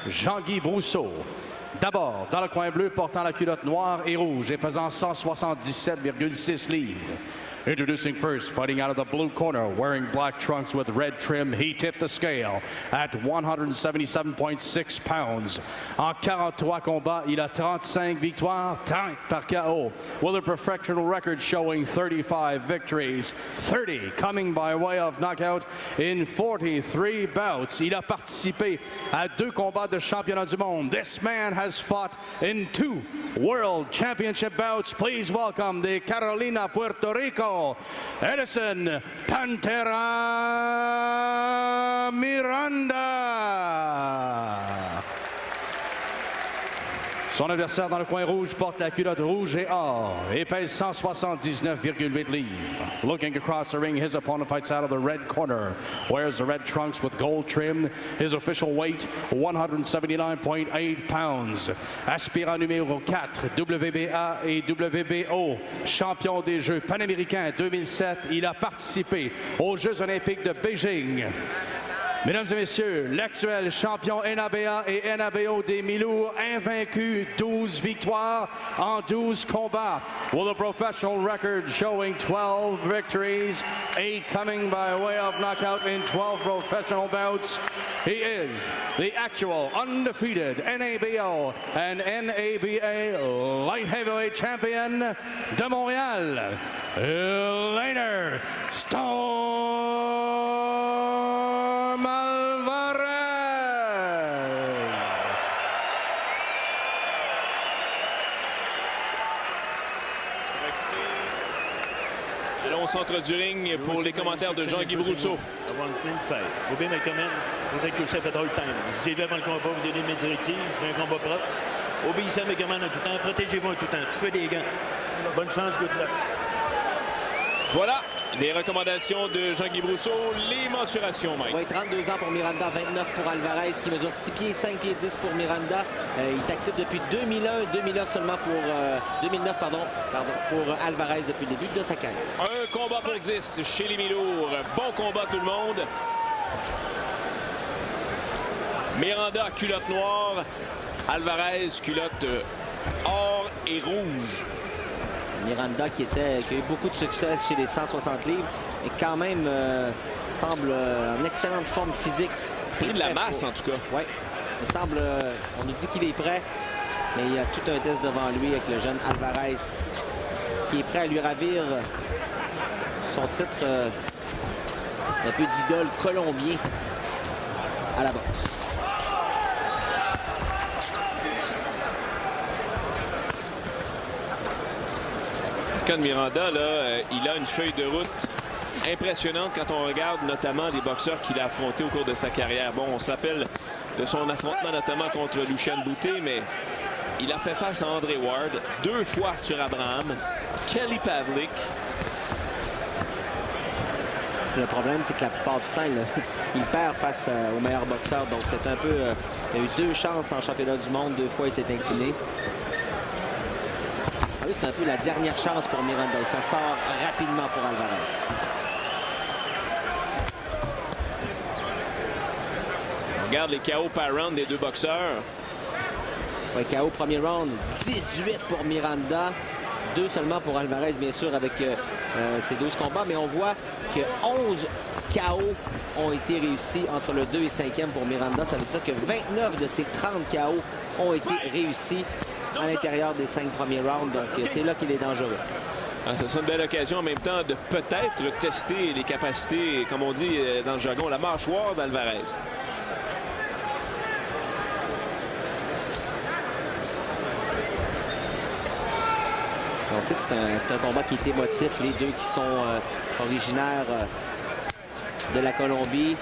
Jean-Guy Brousseau. D'abord, dans le coin bleu, portant la culotte noire et rouge et pesant 177,6 livres. Introducing first, fighting out of the blue corner, wearing black trunks with red trim, he tipped the scale at 177.6 pounds. En 43 combats, il a 35 victoires, 30 par KO, with a professional record showing 35 victories, 30 coming by way of knockout in 43 bouts. Il a participé à 2 combats de championnat du monde. This man has fought in 2 World Championship bouts. Please welcome the Carolina, Puerto Rico, Edison Pantera Miranda. Son adversaire dans le coin rouge porte la culotte rouge et or et pèse 179,8 livres. Looking across the ring, his opponent fights out of the red corner, wears the red trunks with gold trim. His official weight, 179.8 pounds. Aspirant numéro 4, WBA et WBO, champion des Jeux panaméricains 2007. Il a participé aux Jeux olympiques de Beijing. Mesdames et messieurs, l'actuel champion NABA et NABO des mi-lourds, invaincu, 12 victoires en 12 combats, with a professional record showing 12 victories, 8 coming by way of knockout in 12 professional bouts. He is the actual undefeated NABO and NABA light heavyweight champion de Montréal, Lainer Storm Alvarez. Allons au centre du ring pour les commentaires de Jean-Guy Brousseau. Vous bien recommande, vous êtes que ça fait all the time. Vous êtes avant le combat, vous donnez mes directives, c'est un combat propre. Obéissez à mes commandes en tout temps, protégez-vous en tout temps, touchez des gants. Bonne chance, good luck. Voilà les recommandations de Jean-Guy Brousseau, les mensurations, Mike. Oui, 32 ans pour Miranda, 29 pour Alvarez, qui mesure 6 pieds, 5 pieds 10 pour Miranda. Il est actif depuis 2009 seulement pour 2009, pardon, pour Alvarez depuis le début de sa carrière. Un combat pour 10 chez les mi-lourds. Bon combat tout le monde. Miranda, culotte noire. Alvarez, culotte or et rouge. Miranda qui a eu beaucoup de succès chez les 160 livres et quand même semble en excellente forme physique. Pris de la masse en tout cas. Oui, il semble, on nous dit qu'il est prêt, mais il y a tout un test devant lui avec le jeune Alvarez qui est prêt à lui ravir son titre un peu d'idole colombien à la boxe. De Miranda, là, il a une feuille de route impressionnante quand on regarde notamment les boxeurs qu'il a affrontés au cours de sa carrière. Bon, on se rappelle de son affrontement notamment contre Lucien Boutet, mais il a fait face à André Ward, 2 fois Arthur Abraham, Kelly Pavlik. Le problème, c'est que la plupart du temps, il perd face aux meilleurs boxeurs. Donc, c'est un peu... il a eu 2 chances en championnat du monde. 2 fois, il s'est incliné. C'est un peu la dernière chance pour Miranda. Et ça sort rapidement pour Alvarez. On regarde les KO par round des 2 boxeurs. Ouais, KO premier round, 18 pour Miranda. 2 seulement pour Alvarez, bien sûr, avec ses 12 combats. Mais on voit que 11 KO ont été réussis entre le 2 et 5e pour Miranda. Ça veut dire que 29 de ces 30 KO ont été réussis à l'intérieur des 5 premiers rounds. Donc, c'est là qu'il est dangereux. Ce sera une belle occasion en même temps de peut-être tester les capacités, comme on dit dans le jargon, la mâchoire d'Alvarez. On sait que c'est un combat qui est émotif. Les 2 qui sont originaires de la Colombie.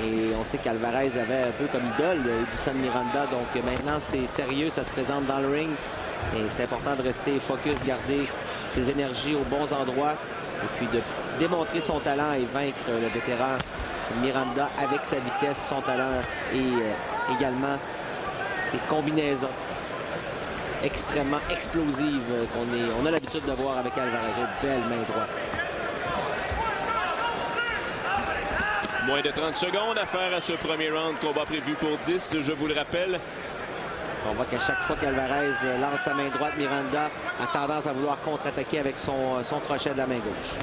Et on sait qu'Alvarez avait un peu comme idole Edison Miranda. Donc maintenant, c'est sérieux, ça se présente dans le ring. Et c'est important de rester focus, garder ses énergies aux bons endroits. Et puis de démontrer son talent et vaincre le vétéran Miranda avec sa vitesse, son talent et également ses combinaisons extrêmement explosives qu'on a l'habitude de voir avec Alvarez. Belle main droite. Moins de 30 secondes à faire à ce premier round. Combat prévu pour 10, je vous le rappelle. On voit qu'à chaque fois qu'Alvarez lance sa main droite, Miranda a tendance à vouloir contre-attaquer avec son crochet de la main gauche.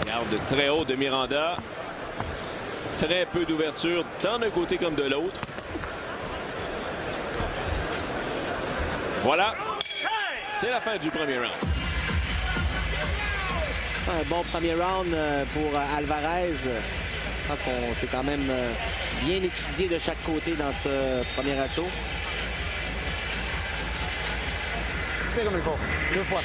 Garde très haut de Miranda. Très peu d'ouverture tant d'un côté comme de l'autre. Voilà. C'est la fin du premier round. Un bon premier round pour Alvarez. Je pense qu'on s'est quand même bien étudié de chaque côté dans ce premier assaut. C'était comme il faut. 2 fois.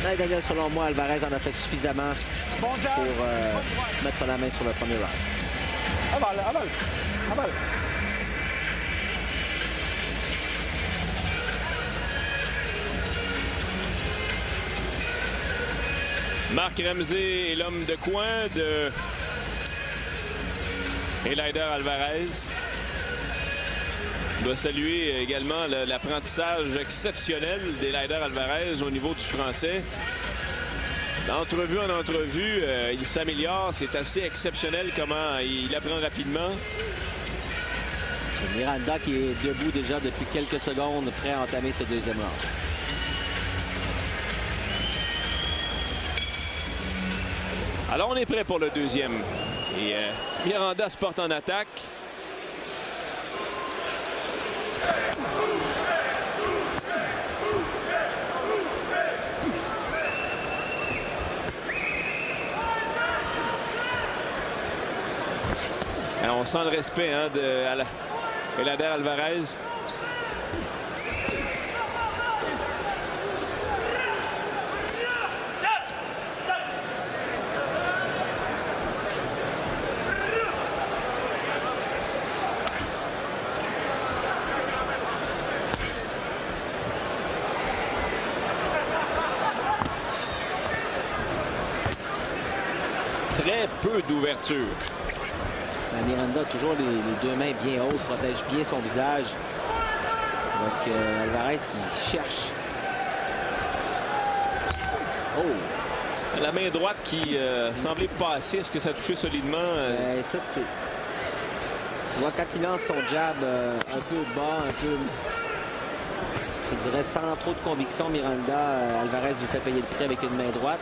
Mais Daniel, selon moi, Alvarez en a fait suffisamment Bon job. pour mettre la main sur le premier round. Aval. Marc Ramsey est l'homme de coin de Eleider Alvarez. Je dois saluer également l'apprentissage exceptionnel d'Eleider Alvarez au niveau du français. D'entrevue en entrevue, il s'améliore. C'est assez exceptionnel comment il apprend rapidement. Miranda qui est debout déjà depuis quelques secondes, prêt à entamer ce deuxième round. Alors, on est prêt pour le deuxième. Et Miranda se porte en attaque. Et on sent le respect de Eleider Alvarez. Très peu d'ouverture. Miranda a toujours les 2 mains bien hautes, protège bien son visage. Donc Alvarez qui cherche. Oh! La main droite qui semblait passer. Est-ce que ça a touché solidement? Ça, c'est... Tu vois, quand il lance son jab un peu bas, un peu... Je dirais sans trop de conviction, Miranda, Alvarez lui fait payer le prix avec une main droite.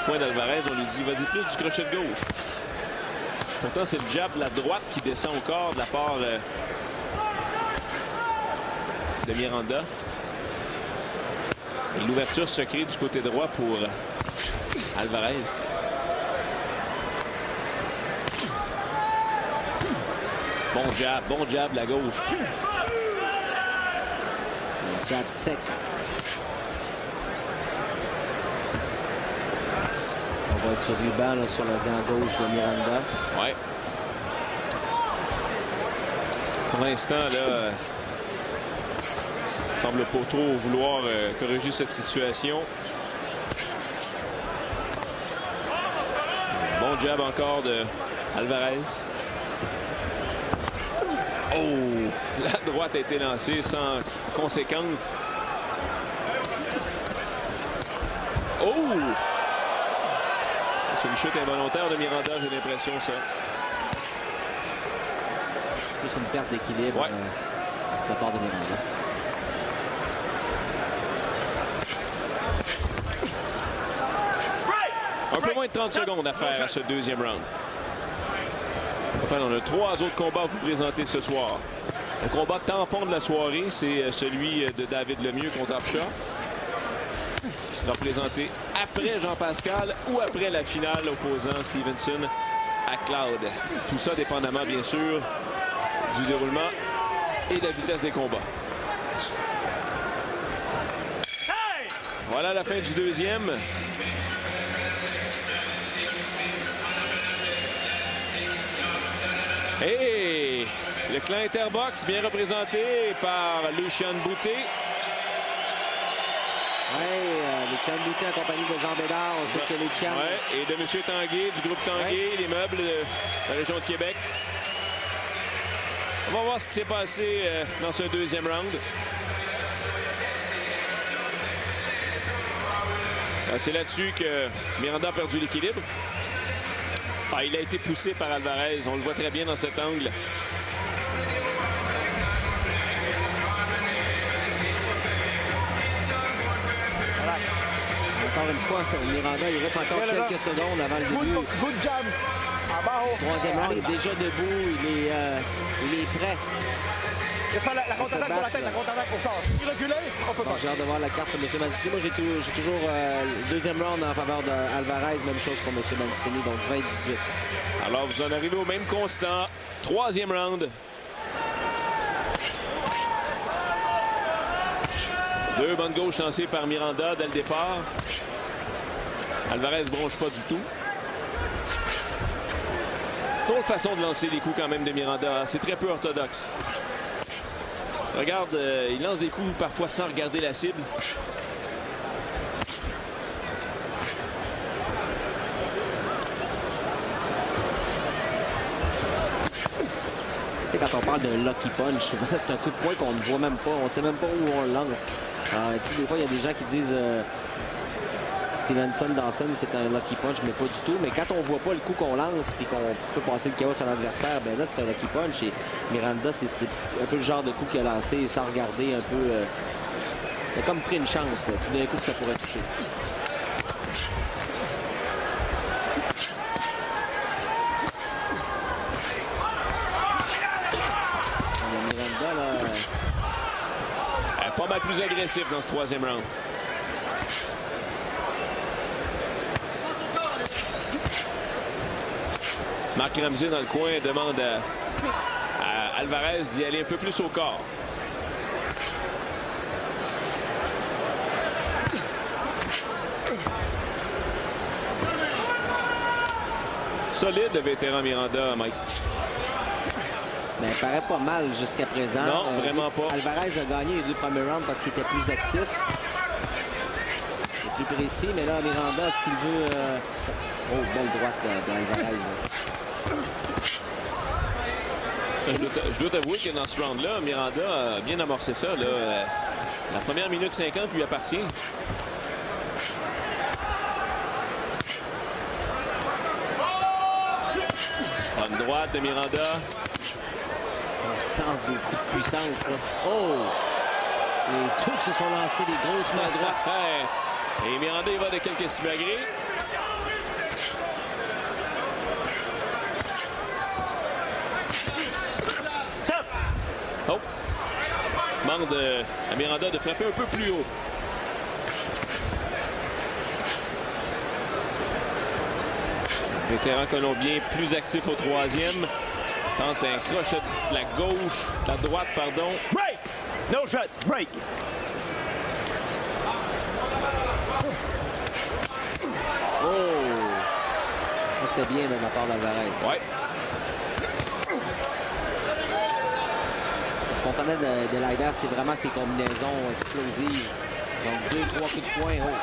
Point d'Alvarez, on lui dit vas-y plus du crochet de gauche. Pourtant, c'est le jab de la droite qui descend au corps de la part de Miranda. Et l'ouverture se crée du côté droit pour Alvarez. Bon jab, la gauche. Un jab sec. On va être sur ruban là, sur le gant gauche de Miranda. Ouais. Pour l'instant, là, semble pas trop vouloir corriger cette situation. Bon jab encore de Alvarez. Oh! La droite a été lancée sans conséquence. Oh! C'est une chute involontaire de Miranda, j'ai l'impression, ça. Plus une perte d'équilibre de la part de Miranda. Un peu moins de 30 secondes à faire à ce deuxième round. Enfin, on a 3 autres combats à vous présenter ce soir. Le combat tampon de la soirée, c'est celui de David Lemieux contre Upshaw, qui sera présenté après Jean-Pascal ou après la finale opposant Stevenson à Cloud. Tout ça dépendamment, bien sûr, du déroulement et de la vitesse des combats. Voilà la fin du deuxième. Et le clan Interbox bien représenté par Lucian Boutet. Oui, Lucian Boutet en compagnie de Jean Bédard. On sait que Lucian... Ouais, et de M. Tanguay, du groupe Tanguay, les meubles de la région de Québec. On va voir ce qui s'est passé dans ce deuxième round. C'est là-dessus que Miranda a perdu l'équilibre. Il a été poussé par Alvarez. On le voit très bien dans cet angle. Encore une fois, Miranda, il reste encore quelques secondes avant le début. Good jab. Abajo. Troisième round, déjà debout, il est prêt. La contre-attaque pour la tête, la contre-attaque au corps. Si reculé, on peut pas. J'ai hâte de voir la carte de M. Mancini. Moi, j'ai toujours le deuxième round en faveur d'Alvarez. Même chose pour M. Mancini, donc 20-18. Alors, vous en arrivez au même constant. Troisième round. Deux bonnes gauches lancées par Miranda dès le départ. Alvarez ne bronche pas du tout. D'autres façons de lancer les coups quand même de Miranda. C'est très peu orthodoxe. Regarde, il lance des coups parfois sans regarder la cible. Quand on parle d'un lucky punch, souvent c'est un coup de poing qu'on ne voit même pas. On ne sait même pas où on le lance. Des fois, il y a des gens qui disent Stevenson, Dawson, c'est un lucky punch, mais pas du tout. Mais quand on ne voit pas le coup qu'on lance puis qu'on peut passer le chaos à l'adversaire, ben là, c'est un lucky punch. Et Miranda, c'était un peu le genre de coup qu'il a lancé sans regarder un peu. Il a comme pris une chance. Là. Tout d'un coup, que ça pourrait toucher. Pas mal plus agressif dans ce troisième round. Marc Ramsey dans le coin demande à Alvarez d'y aller un peu plus au corps. Solide le vétéran Miranda, Mike. Mais il paraît pas mal jusqu'à présent. Non, vraiment pas. Alvarez a gagné les deux premiers rounds parce qu'il était plus actif. Il est plus précis, mais là, Miranda, s'il veut... Oh, belle droite d'Alvarez. Je dois t'avouer que dans ce round-là, Miranda a bien amorcé ça. Là. La première minute 50 lui appartient. Bonne droite de Miranda. On se lance des coups de puissance. Là. Oh! Et tous se sont lancés des grosses mains droites. Et Miranda, il va de quelques simagrées. Stop! Oh! Demande à Miranda de frapper un peu plus haut. Vétéran colombien plus actif au troisième. Tente un crochet de la gauche, de la droite, pardon. Break! No shot, break! Oh! C'était bien de la part d'Alvarez. Ouais. Ce qu'on connaît de Leider, c'est vraiment ses combinaisons explosives. Donc, 2-3 coups de poing. Oh.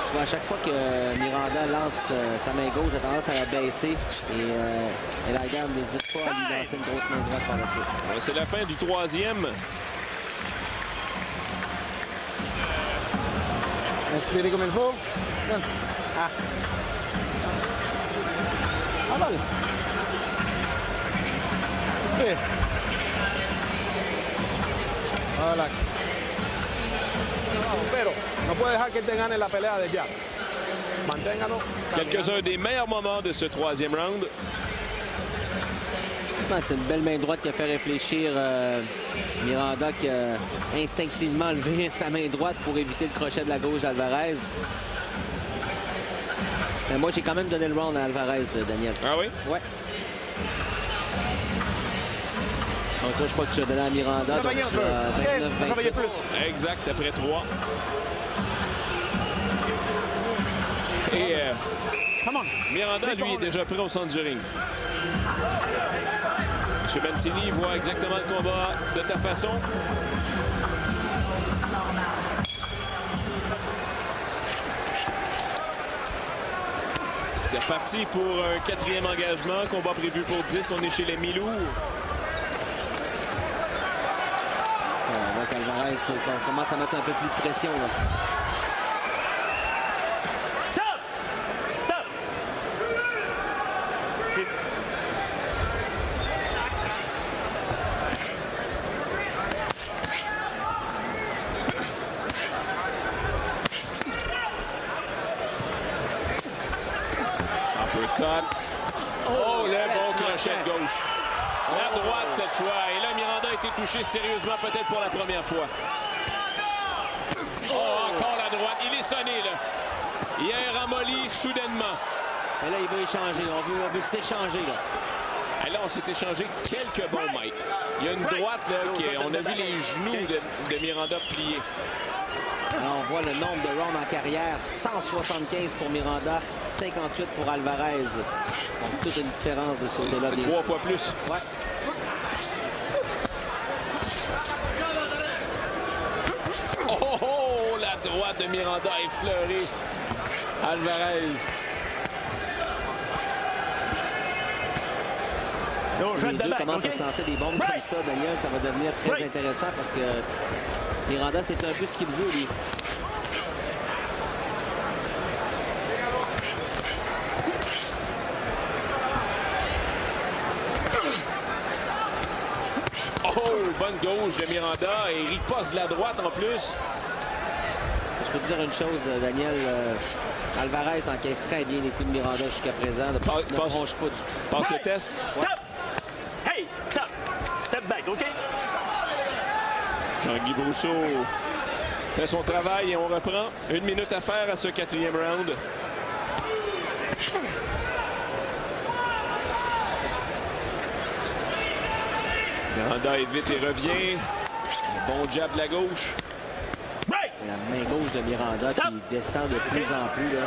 Tu vois, à chaque fois que Miranda lance sa main gauche, a tendance à la baisser. Et Leider n'hésite pas à lui lancer une grosse main droite par la suite. C'est la fin du troisième. Inspirez comme il faut. Ah. Ah, vale. Inspire. Relax. Pero no puede dejar que te gane la pelea de ya. Manténgalo. Quelques-uns des meilleurs moments de ce troisième round. C'est une belle main droite qui a fait réfléchir Miranda, qui a instinctivement levé sa main droite pour éviter le crochet de la gauche d'Alvarez. Mais moi, j'ai quand même donné le round à Alvarez, Daniel. Ah oui? Ouais. Donc toi, je crois que tu as donné à Miranda. Travaillez un peu. Travaillez plus. Exact, après 3. Et Miranda, lui, est déjà prêt au centre du ring. M. Mancini voit exactement le combat de ta façon. C'est reparti pour un quatrième engagement. Combat prévu pour 10. On est chez les mi-lourds. Alvarez commence à mettre un peu plus de pression. Là. Stop! Stop! OK. Uppercut. Oh, le bon crochet de gauche. La droite cette fois. Et là, Miranda a été touché sérieusement, peut-être pour la première fois. Oh, encore la droite. Il est sonné, là. Il est ramolli soudainement. Et là, il veut échanger. On veut s'échanger. Et là, on s'est échangé quelques bons mètres. Il y a une droite, là, on a vu les genoux de Miranda plier. Là, on voit le nombre de rounds en carrière. 175 pour Miranda, 58 pour Alvarez. Donc, toute une différence de ce côté-là. C'est 3 fois plus. Ouais. Oh, la droite de Miranda a effleuré Alvarez. Si les deux commencent à se lancer des bombes comme ça, Daniel, ça va devenir très intéressant parce que Miranda, c'est un peu ce qu'il veut, lui. Oh, bonne gauche de Miranda et riposte de la droite en plus. Je peux te dire une chose, Daniel. Alvarez encaisse très bien les coups de Miranda jusqu'à présent. Ne bronche pas du tout. Passe le test. Stop! Hey, stop! Step back, OK? Jean-Guy Brousseau fait son travail et on reprend. 1 minute à faire à ce 4e round. Miranda est vite et revient. Un bon jab de la gauche. La main gauche de Miranda qui descend de plus en plus. Là.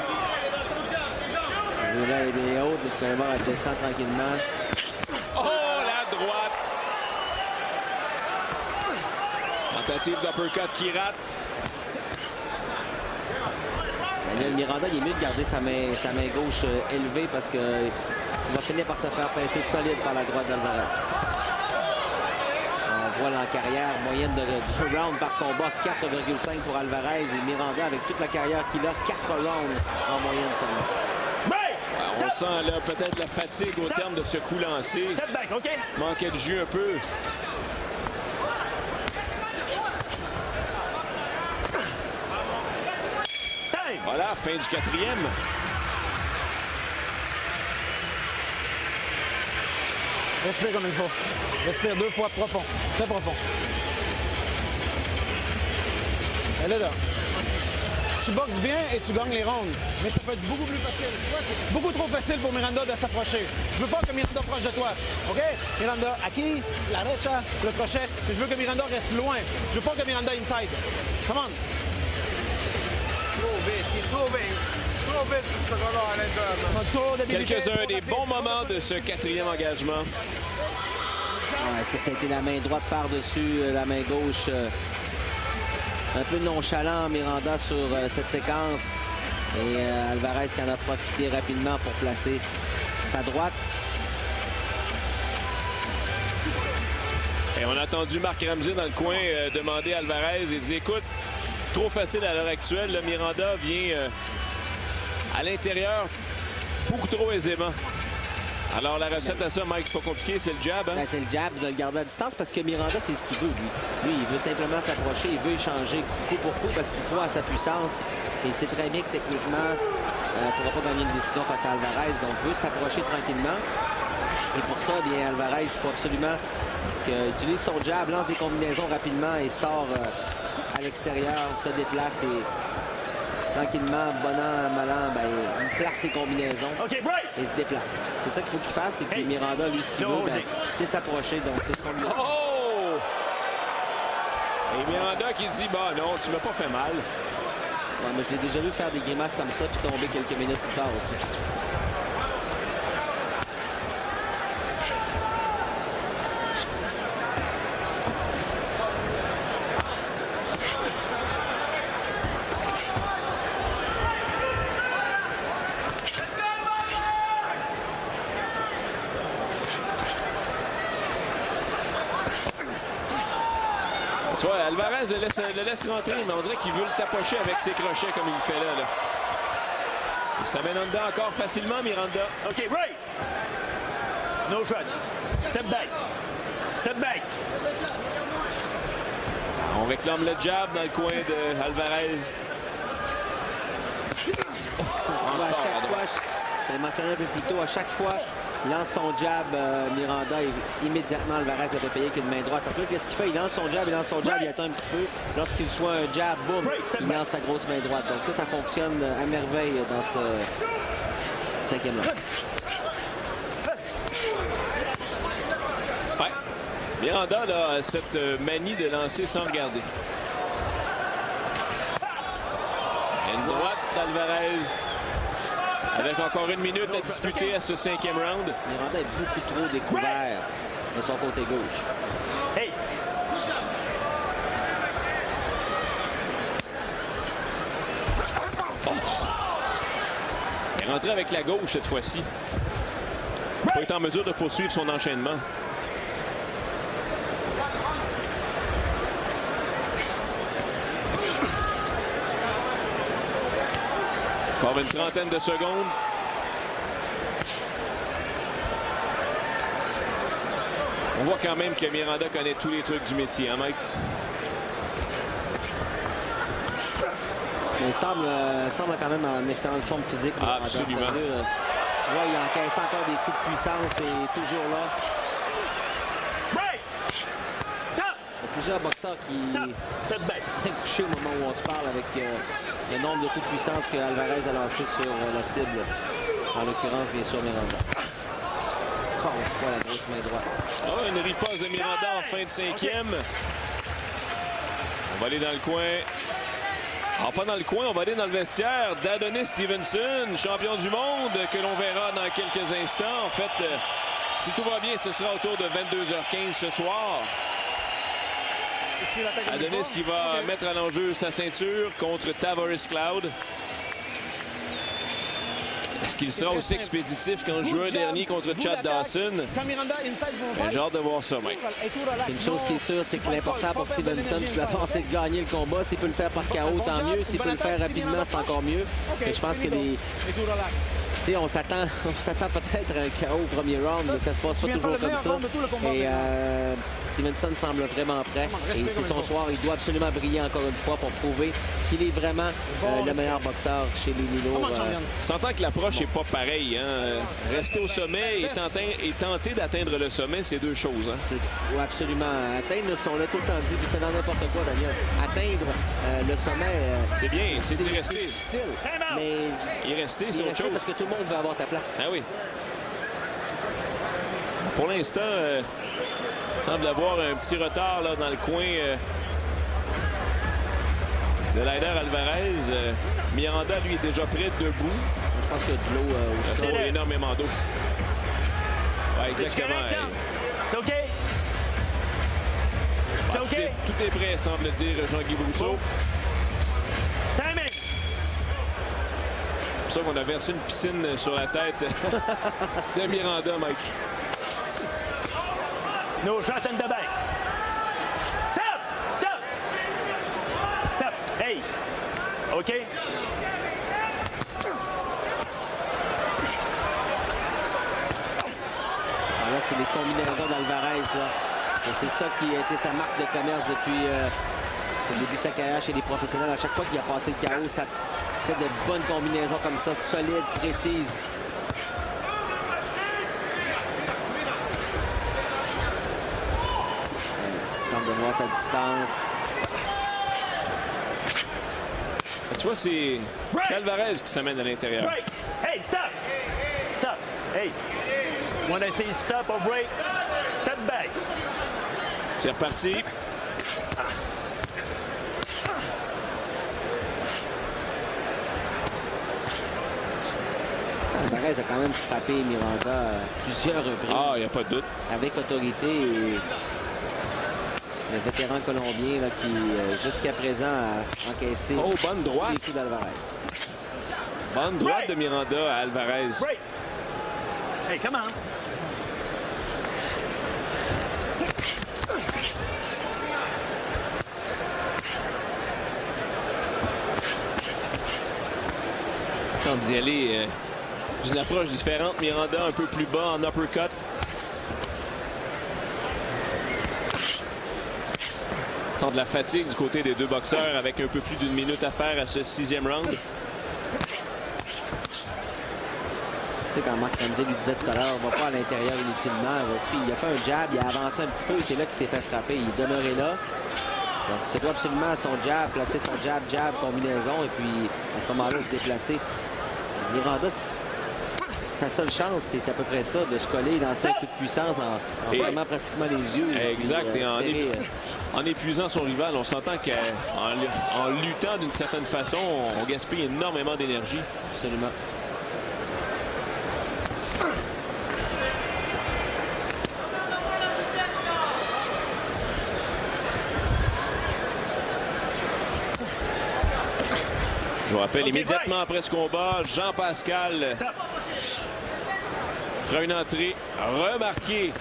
Là, elle est haute, mais tu vas voir, elle descend tranquillement. Oh, la droite! Tentative d'uppercut qui rate. Daniel Miranda, il est mieux de garder sa main gauche élevée parce qu'il va finir par se faire pincer solide par la droite d'Alvarez. On voit en carrière, moyenne de rounds par combat, 4,5 pour Alvarez. Et Miranda, avec toute la carrière qu'il a, 4 rounds en moyenne seulement. On sent là peut-être la fatigue au terme de ce coup lancé. Step back, OK? Manquait de jus un peu. Voilà, fin du 4e. Respire comme il faut. Respire 2 fois profond. Très profond. Elle est là. Tu boxes bien et tu gagnes les rounds. Mais ça peut être beaucoup plus facile. Beaucoup trop facile pour Miranda de s'approcher. Je veux pas que Miranda proche de toi. OK? Miranda, aquí, la derecha, le crochet. Je veux que Miranda reste loin. Je veux pas que Miranda inside. Come on. Trop vite, ce gars-là à l'intérieur. Quelques-uns des bons moments de ce 4e engagement. Ouais, ça a été la main droite par-dessus la main gauche. Un peu nonchalant Miranda sur cette séquence. Et Alvarez qui en a profité rapidement pour placer sa droite. Et on a entendu Marc Ramsey dans le coin demander à Alvarez. Il dit, écoute, trop facile à l'heure actuelle. Le Miranda vient à l'intérieur beaucoup trop aisément. Alors la recette à ça, Mike, c'est pas compliqué, c'est le jab. Hein? Ben, c'est le jab de le garder à distance parce que Miranda, c'est ce qu'il veut, lui. Lui, il veut simplement s'approcher, il veut échanger coup pour coup parce qu'il croit à sa puissance. Et il sait très bien que techniquement, il ne pourra pas gagner une décision face à Alvarez. Donc, il veut s'approcher tranquillement. Et pour ça, bien, Alvarez, il faut absolument qu'il utilise son jab, lance des combinaisons rapidement et sort à l'extérieur, se déplace et tranquillement, bon an, mal an, ben, il place ses combinaisons et se déplace. C'est ça qu'il faut qu'il fasse. Et puis Miranda, lui, ce qu'il veut, ben, c'est s'approcher. Donc, c'est ce qu'on lui a. Oh! Et Miranda qui dit, bah non, tu m'as pas fait mal. Ouais, mais je l'ai déjà vu faire des grimaces comme ça puis tomber quelques minutes plus tard aussi. Alvarez le laisse rentrer, mais on dirait qu'il veut le tapocher avec ses crochets comme il le fait là. Il s'amène en dedans encore facilement, Miranda. OK, right. No shot. Step back. Step back. On réclame le jab dans le coin de Alvarez. À chaque fois, je l'ai mentionné un peu plus tôt, à chaque fois, il lance son jab, Miranda, et immédiatement, Alvarez avait payé qu'une main droite. Donc là, qu'est-ce qu'il fait? Il lance son jab, il attend un petit peu. Lorsqu'il soit un jab, boum, il lance sa grosse main droite. Donc ça fonctionne à merveille dans ce cinquième round. Ouais. Miranda là, a cette manie de lancer sans regarder. Une droite d'Alvarez. Avec encore 1 minute à disputer à ce 5e round. Miranda est beaucoup trop découvert de son côté gauche. Hey. Il est rentré avec la gauche cette fois-ci. Il n'a pas été en mesure de poursuivre son enchaînement. Encore une trentaine de secondes. On voit quand même que Miranda connaît tous les trucs du métier, hein, Mike? Mais il semble quand même en excellente forme physique. Ah, absolument. Tu vois, il encaisse encore des coups de puissance et toujours là. Right. Stop. Il y a plusieurs boxeurs qui Step back. sont couchés au moment où on se parle avec le nombre de coups de puissance que Alvarez a lancé sur la cible. En l'occurrence, bien sûr, Miranda. Encore une fois, la grosse main droite. Oh, une riposte de Miranda en fin de 5e. On va aller dans le coin. Alors, pas dans le coin, on va aller dans le vestiaire d'Adonis Stevenson, champion du monde, que l'on verra dans quelques instants. En fait, si tout va bien, ce sera autour de 22h15 ce soir. Adonis qui va mettre à l'enjeu sa ceinture contre Tavares Cloud. Est-ce qu'il sera aussi expéditif qu'en juin dernier contre Chad Dawson? J'ai hâte de voir ça, Mike. Une chose qui est sûre, c'est que l'important pour Stevenson, je la pense, c'est de gagner le combat. S'il peut le faire par KO, tant mieux. S'il peut le faire rapidement, c'est encore mieux. Et je pense que on s'attend peut-être à un KO au premier round, mais ça se passe pas toujours comme ça. Et Stevenson semble vraiment prêt. Et c'est son soir. Il doit absolument briller encore une fois pour prouver qu'il est vraiment le meilleur boxeur chez les Milo. On s'entend que l'approche n'est pas pareille. Hein? Rester au sommet et tenter d'atteindre le sommet, c'est deux choses. Hein? Oui, absolument. Atteindre, on l'a tout le temps dit, puis c'est dans n'importe quoi, Daniel. Atteindre le sommet, c'est bien, c'est d'y c'est rester. difficile. Mais Y rester, c'est autre chose. parce que tout le monde veut avoir ta place. Ah oui. Pour l'instant, il semble avoir un petit retard là, dans le coin de Leider Alvarez. Miranda, lui, est déjà près debout. Je pense qu'il y a de l'eau au Il y a énormément d'eau. Ouais, exactement. C'est OK. C'est OK. Tout est prêt, semble dire Jean-Guy Brousseau. Timing. C'est pour ça qu'on a versé une piscine sur la tête de Miranda, Mike. No shot in the back. Stop! Stop! Stop! Hey! OK? Là, c'est les combinaisons d'Alvarez. Et c'est ça qui a été sa marque de commerce depuis le début de sa carrière chez les professionnels. À chaque fois qu'il a passé le KO, c'était de bonnes combinaisons comme ça, solides, précises. Tente de voir sa distance. Tu vois, c'est Alvarez qui s'amène à l'intérieur. Break! Hey, stop! Stop! Hey! When I say stop or break, step back. C'est reparti. Alvarez a quand même frappé Miranda à plusieurs reprises. Ah, il n'y a pas de doute. Avec autorité. Et le vétéran colombien là, qui, jusqu'à présent, a encaissé Bonne droite. les coups d'Alvarez. Bonne droite de Miranda à Alvarez. Break! Hey, come on! Quand d'y aller d'une approche différente, Miranda un peu plus bas en uppercut. Sans de la fatigue du côté des deux boxeurs avec un peu plus d'une minute à faire à ce 6e round. Tu sais, quand Marc Ramsey lui disait tout à l'heure, on va pas à l'intérieur inutilement. Il a fait un jab, il a avancé un petit peu et c'est là qu'il s'est fait frapper. Il est demeuré là. Donc, il se doit absolument à son jab, placer son jab, combinaison et puis à ce moment-là, se déplacer. Miranda, sa seule chance, c'est à peu près ça, de se coller, lancer un coup de puissance en fermant pratiquement les yeux. Exact. Et en épuisant son rival, on s'entend qu'en luttant d'une certaine façon, on gaspille énormément d'énergie. Absolument. Je vous rappelle, immédiatement après ce combat, Jean-Pascal fera une entrée remarquée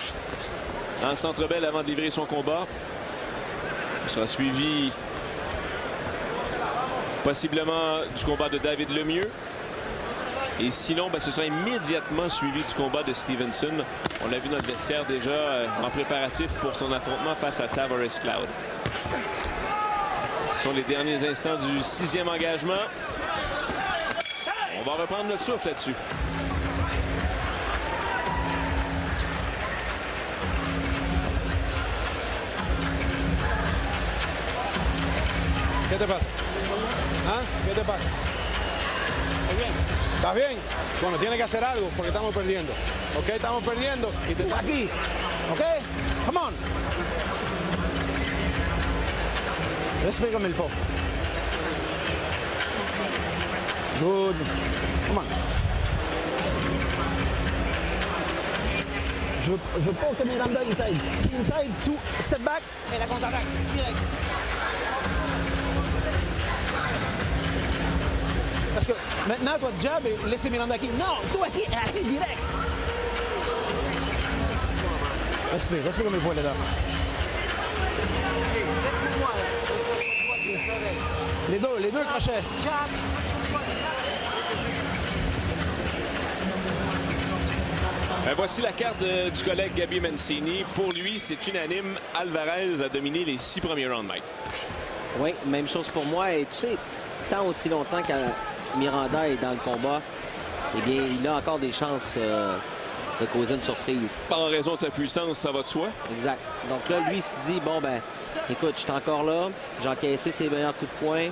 dans le Centre Bell avant de livrer son combat. Il sera suivi possiblement du combat de David Lemieux. Et sinon, ce sera immédiatement suivi du combat de Stevenson. On l'a vu dans le vestiaire déjà en préparatif pour son affrontement face à Tavares Cloud. Ce sont les derniers instants du 6e engagement. On va reprendre notre souffle là-dessus. ¿Qué te pasa? ¿Ah? ¿Qué te pasa? ¿Estás bien? Bueno, tiene que hacer algo porque estamos perdiendo. ¿Ok? Estamos perdiendo y te... Aquí. ¿Ok? Come on. Respire comme il faut. Good. Come on. Je veux pas que Miranda inside. Inside, tout, step back et la contre-attaque. Direct. Parce que maintenant, toi, jab et laisser Miranda qui. Non, toi, qui arrive direct. Respire comme il faut là-dedans. Les deux crochets. Voici la carte du collègue Gabi Mancini. Pour lui, c'est unanime. Alvarez a dominé les 6 premiers rounds, Mike. Oui, même chose pour moi. Et tu sais, tant aussi longtemps que Miranda est dans le combat, eh bien, il a encore des chances de causer une surprise. En raison de sa puissance, ça va de soi. Exact. Donc là, lui, il se dit, bon, ben, écoute, je suis encore là. J'ai encaissé ses meilleurs coups de poing.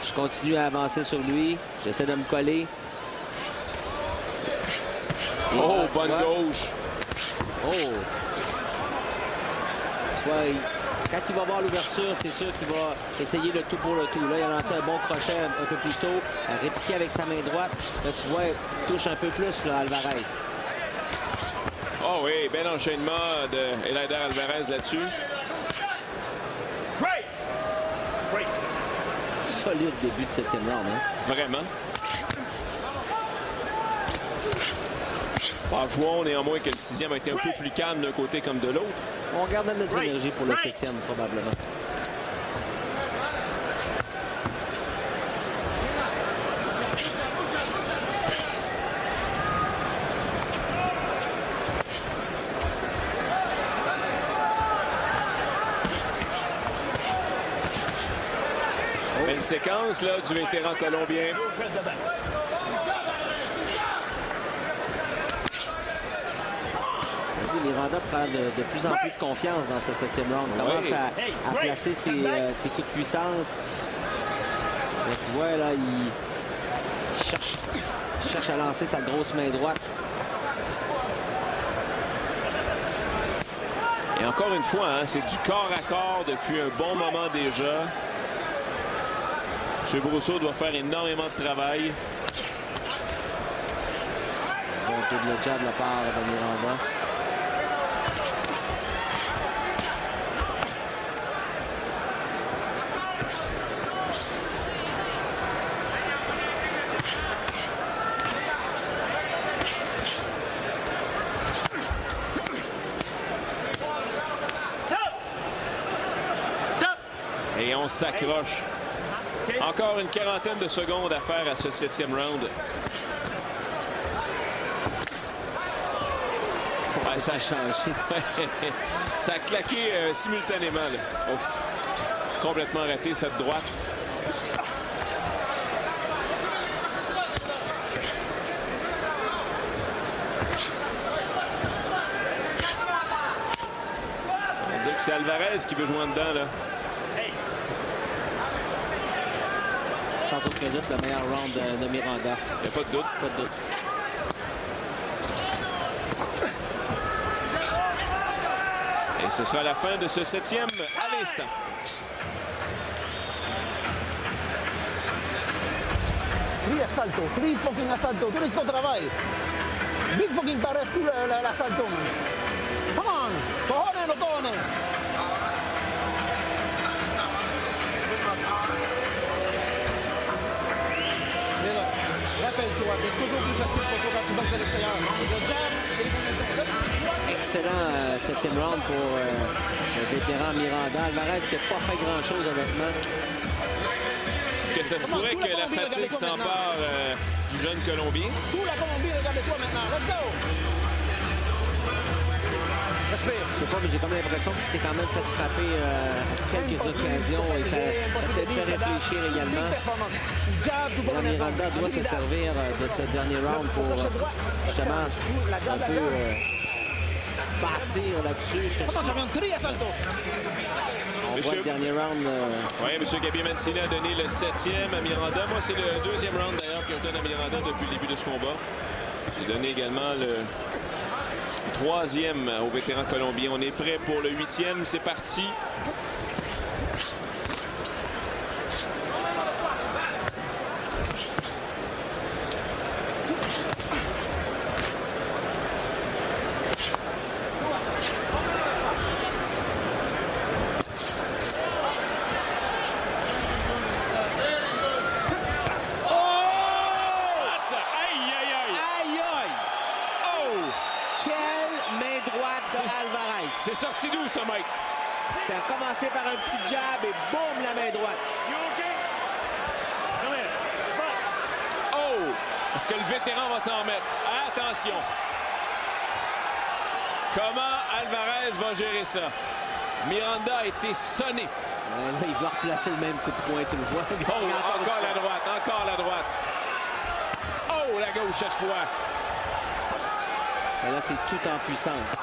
Je continue à avancer sur lui. J'essaie de me coller. Et Oh, là, bonne gauche. Oh! Tu vois, quand il va voir l'ouverture, c'est sûr qu'il va essayer le tout pour le tout. Là, il a lancé un bon crochet un peu plus tôt, répliqué avec sa main droite. Là, tu vois, il touche un peu plus, là, Alvarez. Oh oui, bel enchaînement de Eleider Alvarez là-dessus. Solide début de 7e round, hein? Vraiment. Avouons néanmoins que le 6e a été un peu plus calme d'un côté comme de l'autre. On garde notre énergie pour le 7e, probablement. Belle séquence là, du vétéran colombien. Miranda prend de plus en plus de confiance dans ce 7e round. Il commence à placer ses coups de puissance. Là, tu vois, là, il cherche à lancer sa grosse main droite. Et encore une fois, hein, c'est du corps à corps depuis un bon moment déjà. M. Brousseau doit faire énormément de travail. Bon double jab de la part de Miranda. Et on s'accroche. Encore une quarantaine de secondes à faire à ce 7e round. Ouais, ça a changé. Ça a claqué simultanément. Là. Ouf. Complètement raté cette droite. On dit que c'est Alvarez qui veut jouer en dedans. Là. Sans aucun doute, le meilleur round de Miranda. Il n'y a pas de doute. Pas de doute. Et ce sera la fin de ce 7e à l'instant. Three fucking asalto. Tú eres tu trabajo. Big fucking pares tú el asalto. Come on. Cojones, no cojones. Rappelle-toi, c'est toujours plus facile pour toi quand tu boxes à l'extérieur. Le jab, c'est les combinaisons. Excellent 7e round pour le vétéran Miranda. Alvarez qui n'a pas fait grand-chose, honnêtement. Est-ce que ça se pourrait que la fatigue s'empare du jeune Colombien? Tout la Colombie, regarde-toi maintenant. Let's go! Respire. Je sais pas, mais j'ai comme l'impression qu'il s'est quand même fait frapper à quelques occasions et ça a peut-être fait réfléchir également. Là, Miranda doit se servir de ce dernier round pour justement un peu bâtir là-dessus. On voit le dernier round. Oui, M. Gabi Mancini a donné le 7e à Miranda. Moi, c'est le 2e round d'ailleurs que je donne à Miranda depuis le début de ce combat. J'ai donné également le 3e au vétéran colombien. On est prêt pour le 8e. C'est parti. C'est sorti d'où, ça, Mike? Ça a commencé par un petit jab et boum, la main droite. Oh! Est-ce que le vétéran va s'en remettre? Attention! Comment Alvarez va gérer ça? Miranda a été sonné. Là, il va replacer le même coup de poing, tu le vois. Oh, encore la droite, encore la droite. Oh, la gauche cette fois. Et là, c'est tout en puissance.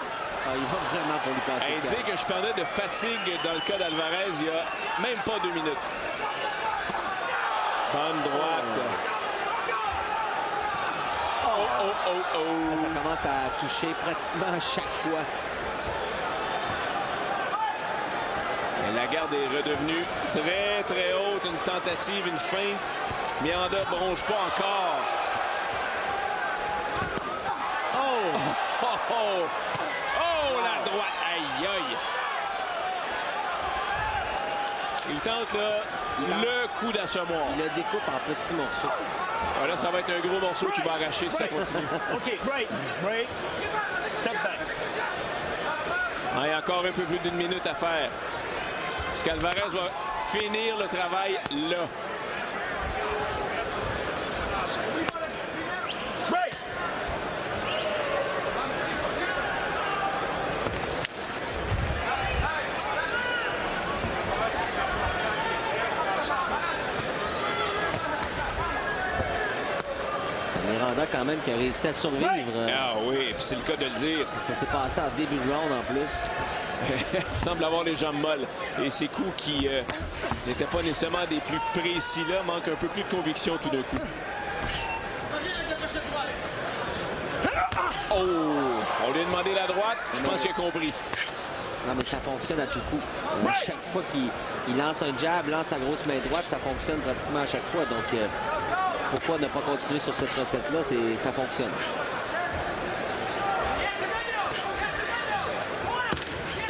Ah, il va vraiment pour lui passer. Hey, dire que je parlais de fatigue dans le cas d'Alvarez il y a même pas 2 minutes. Bonne droite. Ça commence à toucher pratiquement à chaque fois. Et la garde est redevenue très, très haute. Une tentative, une feinte. Miranda ne bronche pas encore. Oh, la droite. Aïe, aïe. Il tente le coup d'assommoir. Il le découpe en petits morceaux. Là, ça va être un gros morceau qui va arracher si ça continue. OK, break. Step back. Il y a encore un peu plus d'1 minute à faire. Parce qu'Alvarez va finir le travail là. Miranda, quand même, qui a réussi à survivre. Ah oui, puis c'est le cas de le dire. Ça s'est passé en début de round en plus. Il semble avoir les jambes molles. Et ces coups qui n'étaient pas nécessairement des plus précis là, manquent un peu plus de conviction tout d'un coup. Oh! On lui a demandé la droite. Je pense qu'il a compris. Non, mais ça fonctionne à tout coup. À chaque fois qu'il lance un jab, lance sa grosse main droite, ça fonctionne pratiquement à chaque fois. Donc, pourquoi ne pas continuer sur cette recette-là? Ça fonctionne.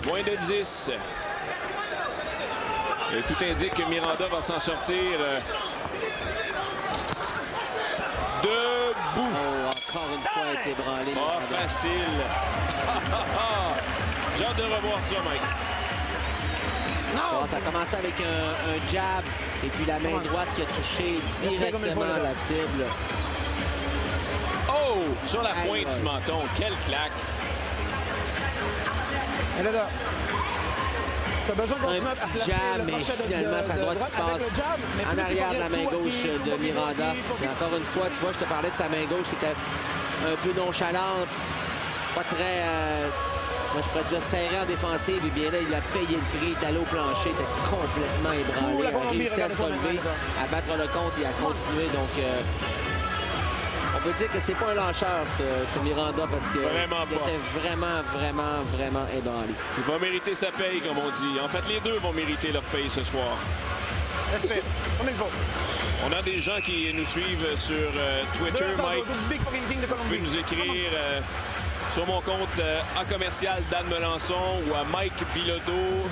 Moins de 10. Et tout indique que Miranda va s'en sortir debout. Oh, encore une fois, elle est ébranlée. Pas facile. J'ai hâte de revoir ça, Mike. Non! Bon, ça a commencé avec un jab et puis la main droite qui a touché directement la cible. Oh! Sur la Aïe, pointe ouais. du menton. Quelle claque! Elle est là. T'as besoin de Un continuer à petit placer jab, le mais crochet de finalement, sa droite qui avec passe le jab, mais en plus arrière de il la main faut gauche appuyer, de faut Miranda. appuyer. Et encore une fois, tu vois, je te parlais de sa main gauche qui était un peu nonchalante, pas très, moi je pourrais dire serré en défensive. Et bien là, il a payé le prix, il est allé au plancher, il était complètement Ouh, ébranlé, la il a Colombie, réussi à se regardez ça relever, maintenant, à battre le compte et à continuer. Donc, on peut dire que c'est pas un lâcheur, ce Miranda, parce que Vraiment il pas. était vraiment ébranlé. Il va mériter sa paye, comme on dit. En fait, les deux vont mériter leur paye ce soir. Respect. Comme il faut. On a des gens qui nous suivent sur Twitter, 200 Mike. Big fucking king de Vous pouvez Colombie. nous écrire sur mon compte à commercial Dan Melançon ou à Mike Bilodeau.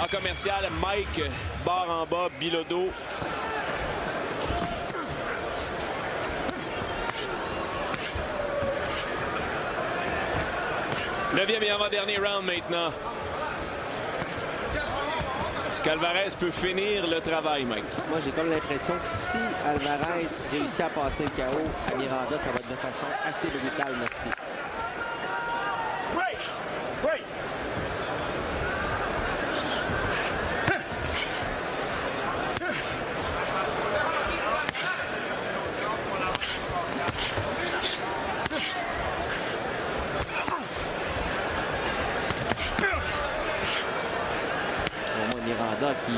À commercial Mike barre en bas Bilodeau. Neuvième et avant-dernier round maintenant. Est-ce qu'Alvarez peut finir le travail, Mike? Moi, j'ai comme l'impression que si Alvarez réussit à passer le KO à Miranda, ça va être de façon assez brutale, merci. Bon, moi, Miranda qui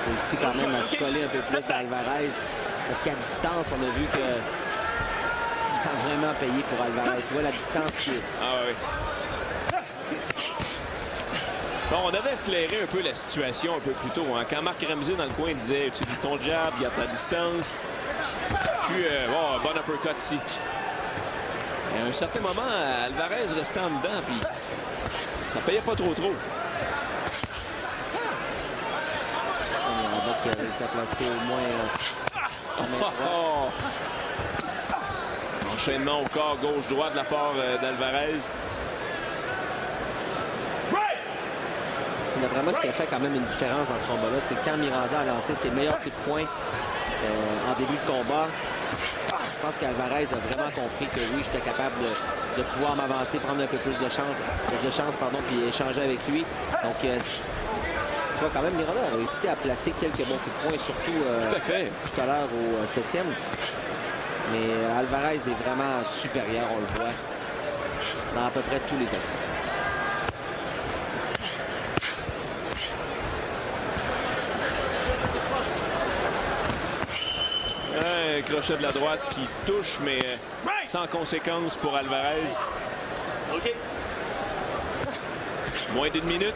réussit quand même à se coller un peu plus à Alvarez. Parce qu'à distance, on a vu que ça a vraiment payé pour Alvarez. Tu vois la distance qui est... Ah oui. Bon, on avait flairé un peu la situation un peu plus tôt. Hein. Quand Marc Ramsey dans le coin disait utilise ton jab, garde ta distance. Puis, bon, un bon uppercut ici. Et à un certain moment, Alvarez restait en dedans, puis ça payait pas trop. Miranda qui a réussi à placer au moins sa main droite. Oh. Enchaînement au corps gauche-droite de la part d'Alvarez. D'après moi, ce qui a fait quand même une différence dans ce combat-là, c'est quand Miranda a lancé ses meilleurs coups de poing en début de combat. Je pense qu'Alvarez a vraiment compris que oui, j'étais capable de pouvoir m'avancer, prendre un peu plus de chance, puis échanger avec lui. Donc, tu vois, quand même, Miranda a réussi à placer quelques bons coups de poing, surtout Tout à fait. tout à l'heure au 7e. Mais Alvarez est vraiment supérieur, on le voit, dans à peu près tous les aspects. Un crochet de la droite qui touche, mais sans conséquence pour Alvarez. OK. Moins d'une minute.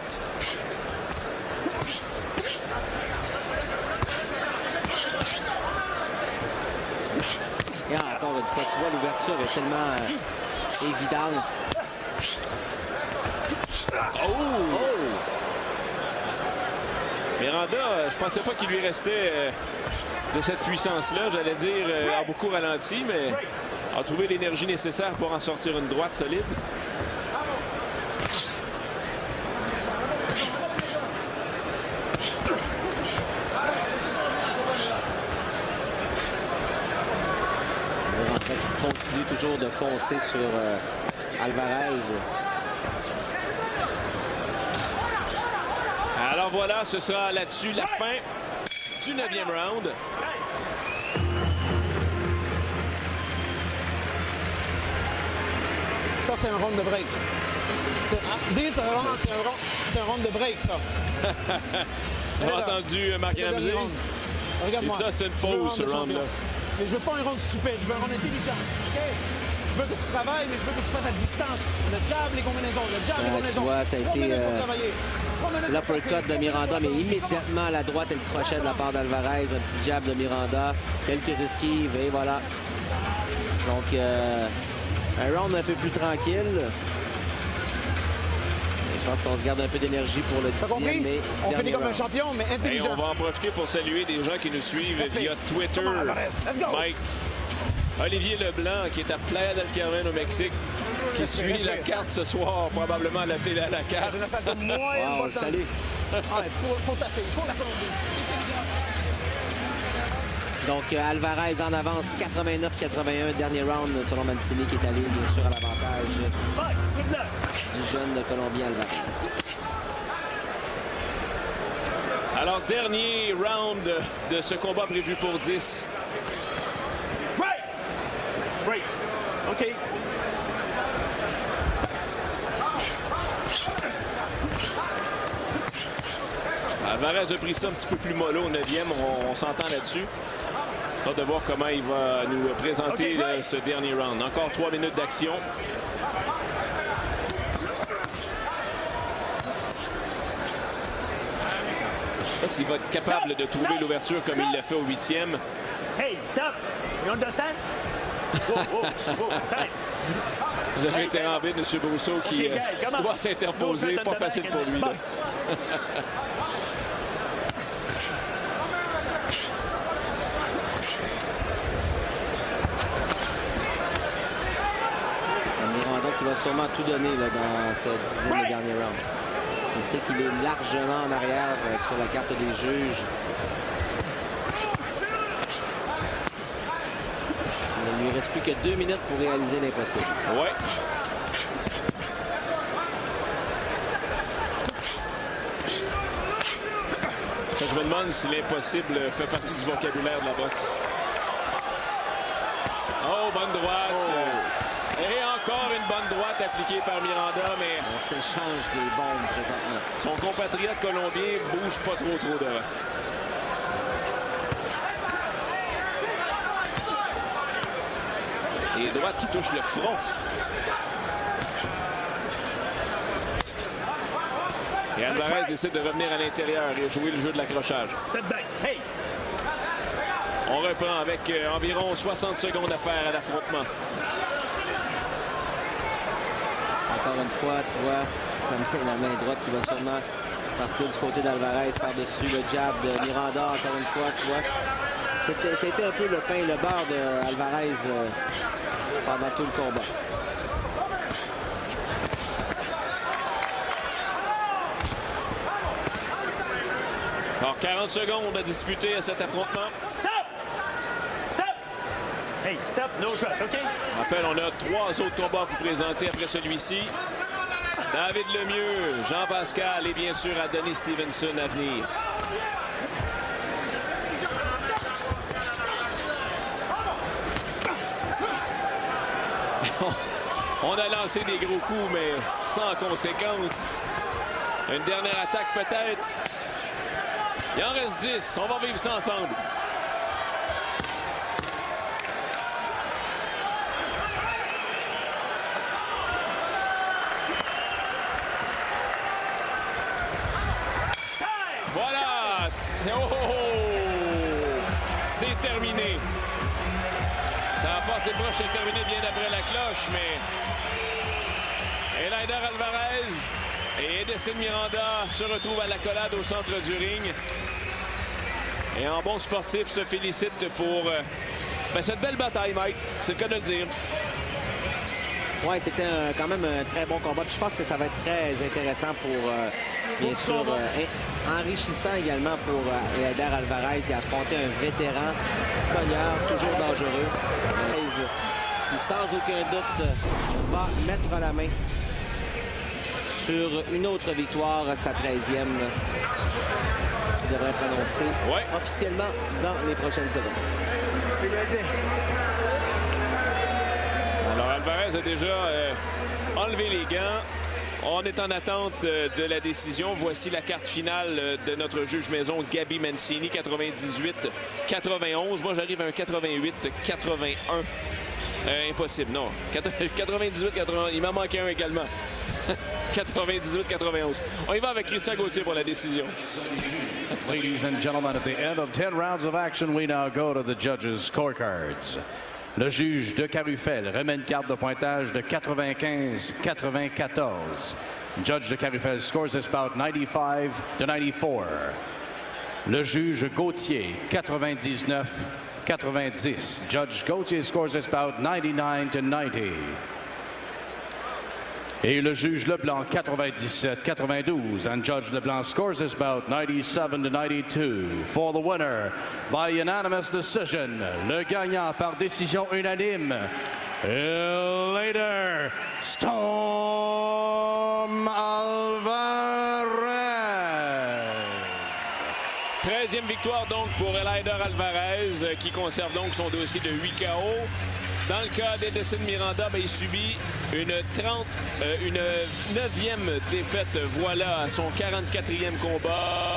Et encore une fois, tu vois, l'ouverture est tellement évidente. Oh! Miranda, je pensais pas qu'il lui restait de cette puissance-là. J'allais dire a beaucoup ralenti, mais a trouvé l'énergie nécessaire pour en sortir une droite solide. En fait, il continue toujours de foncer sur Alvarez. Alors voilà, ce sera là-dessus la fin du 9e round. Ça, c'est un round de break. C'est un round de break, ça. On a entendu Marc C'est le Ramsey. dernier round. Regarde-moi. Et ça, c'est une Je veux un pause, round ce de round-là. champion. Mais je veux pas un round stupide, je veux un round intelligent. OK? Je veux que tu travailles, mais je veux que tu fasses à distance. Le jab, les combinaisons. Le jab, les Tu combinaisons. vois, ça a 3 été minutes pour travailler. 3 minutes pour l'uppercut faire de Miranda, mais immédiatement à la droite et le crochet de la part d'Alvarez. Un petit jab de Miranda, quelques esquives et voilà. Donc, un round un peu plus tranquille. Je pense qu'on se garde un peu d'énergie pour le T'as 10e, compris? mais On fait dernier comme un round. champion, mais Et intelligent. on va en profiter pour saluer des gens qui nous suivent Respect. via Twitter. Come on, Alvarez. Let's go. Mike, Olivier Leblanc, qui est à Playa del Carmen au Mexique, qui suit la carte ce soir, probablement à la télé à la carte. Wow, salut. Pour ta fille, pour la Colombie. Donc, Alvarez en avance, 89-81, dernier round selon Mancini qui est allé bien sûr à l'avantage du jeune Colombien Alvarez. Alors, dernier round de ce combat prévu pour 10. Right. OK. Alvarez a pris ça un petit peu plus mollo au 9e. On s'entend là-dessus. Hâte de voir comment il va nous présenter ce dernier round. Encore 3 minutes d'action. Je sais pas s'il va être capable de trouver l'ouverture comme il l'a fait au 8e. Hey, stop! You understand? Whoa, time. Le vétéran B, M. Brousseau, qui doit s'interposer. Pas facile pour lui. Là. Miranda qui va sûrement tout donner là, dans ce 10e et dernier round. Il sait qu'il est largement en arrière sur la carte des juges. Il ne lui reste plus que 2 minutes pour réaliser l'impossible. Ouais. Je me demande si l'impossible fait partie du vocabulaire de la boxe. Oh, bonne droite. Et encore une bonne droite appliquée par Miranda, mais On s'échange des bombes présentement. son compatriote colombien bouge pas trop devant. Et droite qui touche le front. Et Alvarez décide de revenir à l'intérieur et jouer le jeu de l'accrochage. Step back. Hey! On reprend avec environ 60 secondes à faire à l'affrontement. Encore une fois, tu vois, ça met la main droite qui va sûrement partir du côté d'Alvarez par-dessus le jab de Miranda. Encore une fois, tu vois, c'était un peu le pain et le beurre d'Alvarez pendant tout le combat. Alors 40 secondes à disputer à cet affrontement. Stop! Hey, stop, no shot, OK? Je rappelle, on a 3 autres combats à vous présenter après celui-ci. David Lemieux, Jean-Pascal et bien sûr Adonis Stevenson à venir. On a lancé des gros coups, mais sans conséquence. Une dernière attaque peut-être. Il en reste 10. On va vivre ça ensemble. Voilà. C'est terminé. Ça a passé proche, c'est terminé bien après la cloche, mais Eleider Alvarez et Edson Miranda se retrouvent à l'accolade au centre du ring. Et en bon sportif se félicite pour cette belle bataille, Mike. C'est le cas de le dire. Oui, c'était quand même un très bon combat. Puis je pense que ça va être très intéressant pour, bien sûr, enrichissant également pour Eleider Alvarez. Il a affronté un vétéran cogneur, toujours dangereux. Qui, sans aucun doute, va mettre la main sur une autre victoire, sa 13e, qui devrait être annoncée officiellement dans les prochaines secondes. Alors Alvarez a déjà enlevé les gants. On est en attente de la décision. Voici la carte finale de notre juge maison, Gabi Mancini, 98-91. Moi, j'arrive à un 88-81. Impossible, non. 98-81. Il m'en manquait un également. 98-91. On y va avec Christian Gauthier pour la décision. Ladies and gentlemen, at the end of 10 rounds of action, we now go to the judges' scorecards. Le juge de Carufel remet une carte de pointage de 95-94. Judge de Carufel scores this bout 95-94. Le juge Gauthier, 99-94. 90. Judge Gauthier scores this bout 99-90. Et le juge Leblanc 97-92. And Judge Leblanc scores this bout 97-92. For the winner by unanimous decision. Le gagnant par décision unanime. Later, Storm Alvarez. 13e victoire donc pour Eleider Alvarez qui conserve donc son dossier de 8 KO. Dans le cas d'Edison Miranda, il subit une 9e défaite. Voilà son 44e combat.